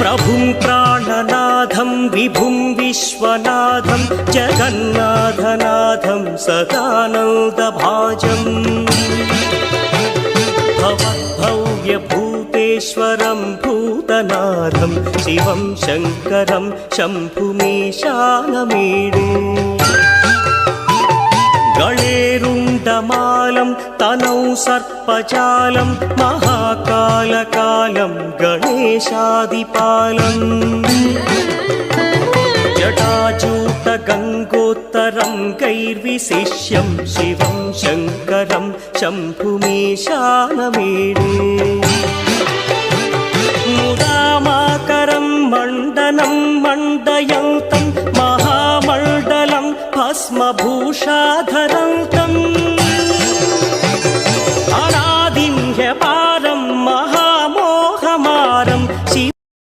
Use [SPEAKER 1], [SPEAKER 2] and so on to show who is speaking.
[SPEAKER 1] प्रभुं प्राणनाथं विभुं विश्वनाथं जगन्नाथनाथं सदानन्दभाजम् भवद्भव्यभूतेश्वरं भूतनाथं शिवं शङ्करं शम्भुमीशानमीडे गणेरुण्डमालं तनौ सर्पजालं महाकालकालं गणेशादिपालम् जटाजूटगङ्गोत्तरं गैर्विशिष्यं शिवं शङ्करं शम्भुमीशानमीडे मुदामाकरं मण्डनं मण्डयन्तं महामण्डलं भस्मभूषाधरं